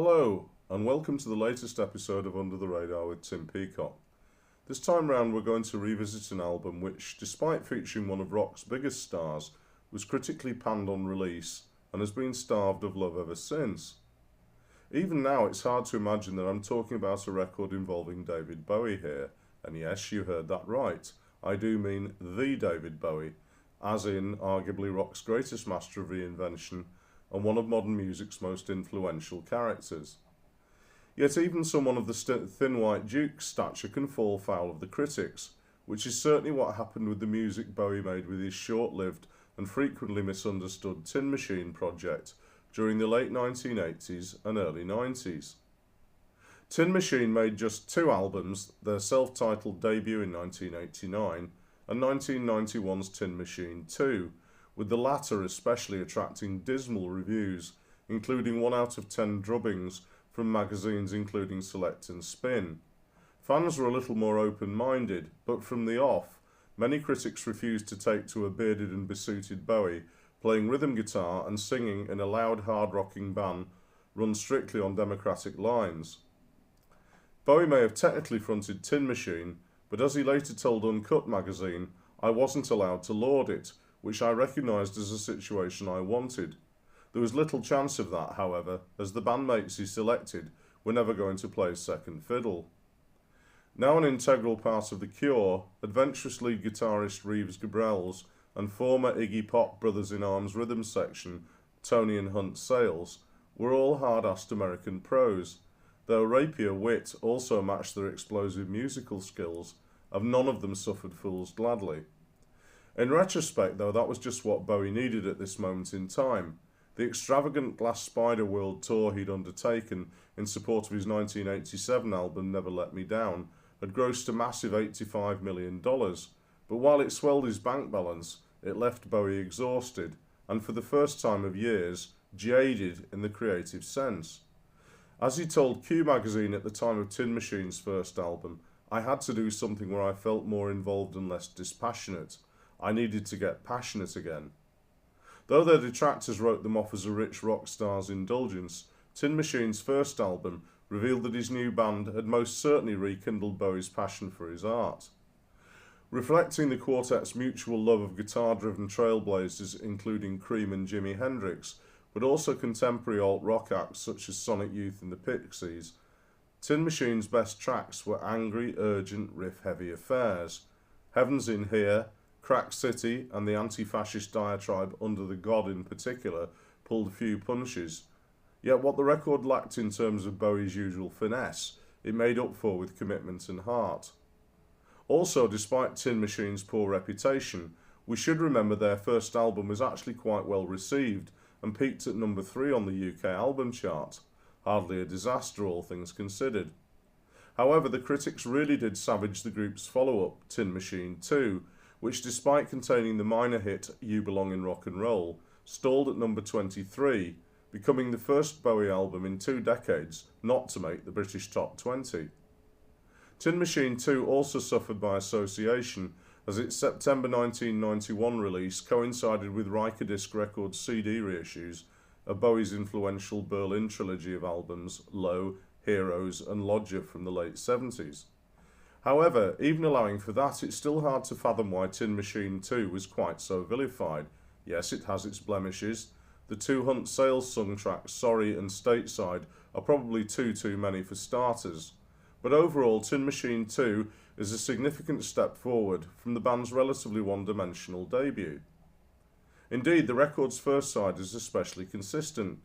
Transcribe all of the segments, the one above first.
Hello, and welcome to the latest episode of Under the Radar with Tim Peacock. This time round we're going to revisit an album which, despite featuring one of rock's biggest stars, was critically panned on release and has been starved of love ever since. Even now it's hard to imagine that I'm talking about a record involving David Bowie here, and yes, you heard that right, I do mean the David Bowie, as in arguably rock's greatest master of reinvention and one of modern music's most influential characters. Yet even someone of the Thin White Duke's stature can fall foul of the critics, which is certainly what happened with the music Bowie made with his short-lived and frequently misunderstood Tin Machine project during the late 1980s and early 90s. Tin Machine made just two albums, their self-titled debut in 1989 and 1991's Tin Machine 2, with the latter especially attracting dismal reviews, including 1 out of 10 drubbings from magazines including Select and Spin. Fans were a little more open-minded, but from the off, many critics refused to take to a bearded and besuited Bowie playing rhythm guitar and singing in a loud hard-rocking band run strictly on democratic lines. Bowie may have technically fronted Tin Machine, but as he later told Uncut magazine, "I wasn't allowed to laud it, which I recognised as a situation I wanted. There was little chance of that, however, as the bandmates he selected were never going to play second fiddle." Now an integral part of The Cure, adventurous lead guitarist Reeves Gabrels and former Iggy Pop Brothers in Arms rhythm section Tony and Hunt Sales were all hard-assed American pros, though rapier wit also matched their explosive musical skills, and none of them suffered fools gladly. In retrospect, though, that was just what Bowie needed at this moment in time. The extravagant Glass Spider World tour he'd undertaken in support of his 1987 album Never Let Me Down had grossed a massive $85 million, but while it swelled his bank balance, it left Bowie exhausted, and for the first time of years, jaded in the creative sense. As he told Q magazine at the time of Tin Machine's first album, "I had to do something where I felt more involved and less dispassionate. I needed to get passionate again." Though their detractors wrote them off as a rich rock star's indulgence, Tin Machine's first album revealed that his new band had most certainly rekindled Bowie's passion for his art. Reflecting the quartet's mutual love of guitar-driven trailblazers including Cream and Jimi Hendrix, but also contemporary alt-rock acts such as Sonic Youth and the Pixies, Tin Machine's best tracks were angry, urgent, riff-heavy affairs. Heaven's in Here, Crack City and the anti-fascist diatribe Under the God in particular pulled few punches, yet what the record lacked in terms of Bowie's usual finesse, it made up for with commitment and heart. Also, despite Tin Machine's poor reputation, we should remember their first album was actually quite well received and peaked at number 3 on the UK album chart. Hardly a disaster, all things considered. However, the critics really did savage the group's follow-up, Tin Machine 2, which, despite containing the minor hit You Belong in Rock and Roll, stalled at number 23, becoming the first Bowie album in 2 decades not to make the British top 20. Tin Machine 2 also suffered by association, as its September 1991 release coincided with Rykodisc Records CD reissues of Bowie's influential Berlin trilogy of albums Low, Heroes and Lodger from the late 70s. However, even allowing for that, it's still hard to fathom why Tin Machine 2 was quite so vilified. Yes, it has its blemishes. The 2 Hunt Sales sung tracks, Sorry and Stateside, are probably too many for starters. But overall, Tin Machine 2 is a significant step forward from the band's relatively one-dimensional debut. Indeed, the record's first side is especially consistent,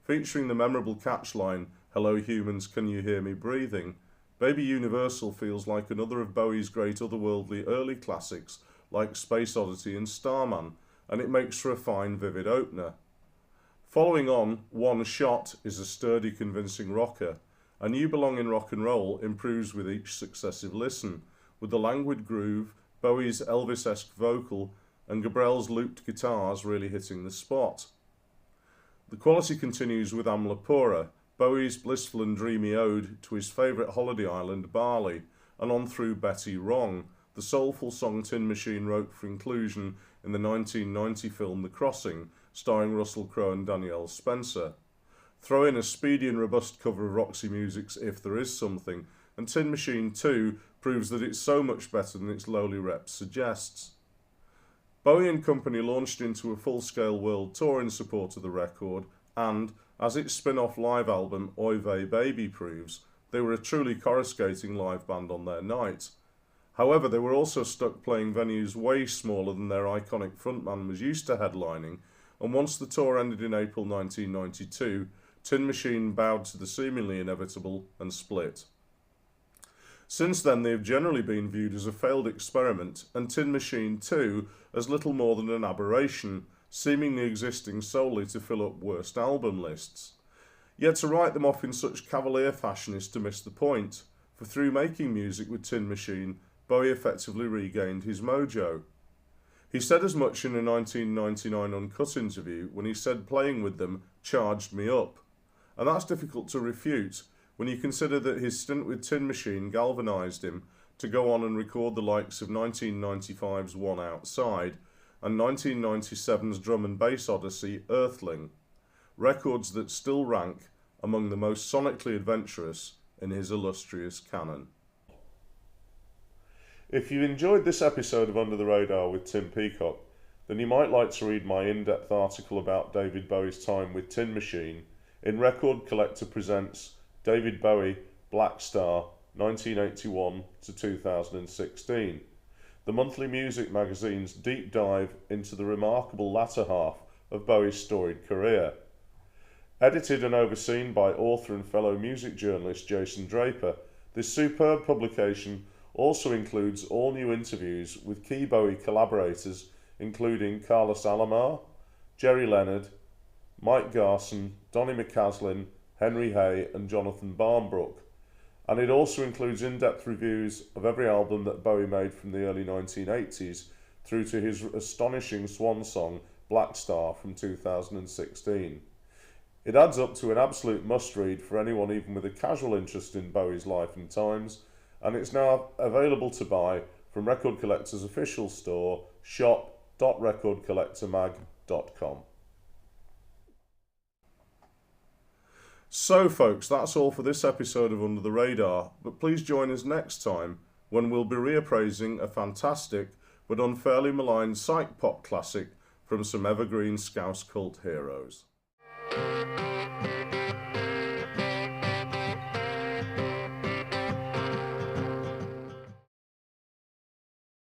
featuring the memorable catchline, "Hello humans, can you hear me breathing?" Baby Universal feels like another of Bowie's great otherworldly early classics like Space Oddity and Starman, and it makes for a fine, vivid opener. Following on, One Shot is a sturdy, convincing rocker, and You Belong in Rock and Roll improves with each successive listen, with the languid groove, Bowie's Elvis-esque vocal, and Gabrels' looped guitars really hitting the spot. The quality continues with Amlapura, Bowie's blissful and dreamy ode to his favourite holiday island, Bali, and on through Betty Wrong, the soulful song Tin Machine wrote for inclusion in the 1990 film The Crossing, starring Russell Crowe and Danielle Spencer. Throw in a speedy and robust cover of Roxy Music's If There Is Something, and Tin Machine 2 proves that it's so much better than its lowly rep suggests. Bowie and Company launched into a full-scale world tour in support of the record, and, as its spin-off live album Oy Vey Baby proves, they were a truly coruscating live band on their night. However, they were also stuck playing venues way smaller than their iconic frontman was used to headlining, and once the tour ended in April 1992, Tin Machine bowed to the seemingly inevitable and split. Since then, they have generally been viewed as a failed experiment, and Tin Machine 2 as little more than an aberration, seemingly existing solely to fill up worst album lists. Yet to write them off in such cavalier fashion is to miss the point, for through making music with Tin Machine, Bowie effectively regained his mojo. He said as much in a 1999 Uncut interview when he said playing with them charged me up. And that's difficult to refute when you consider that his stint with Tin Machine galvanised him to go on and record the likes of 1995's One Outside and 1997's drum and bass odyssey Earthling, records that still rank among the most sonically adventurous in his illustrious canon. If you enjoyed this episode of Under the Radar with Tim Peacock, then you might like to read my in-depth article about David Bowie's time with Tin Machine in Record Collector Presents David Bowie, Black Star, 1981 to 2016, the monthly music magazine's deep dive into the remarkable latter half of Bowie's storied career. Edited and overseen by author and fellow music journalist Jason Draper, this superb publication also includes all new interviews with key Bowie collaborators including Carlos Alomar, Jerry Leonard, Mike Garson, Donny McCaslin, Henry Hay and Jonathan Barnbrook, and it also includes in-depth reviews of every album that Bowie made from the early 1980s through to his astonishing swan song Black Star from 2016. It adds up to an absolute must-read for anyone even with a casual interest in Bowie's life and times, and it's now available to buy from Record Collector's official store, shop.recordcollectormag.com. So folks, that's all for this episode of Under the Radar, but please join us next time when we'll be reappraising a fantastic but unfairly maligned psych pop classic from some evergreen Scouse cult heroes.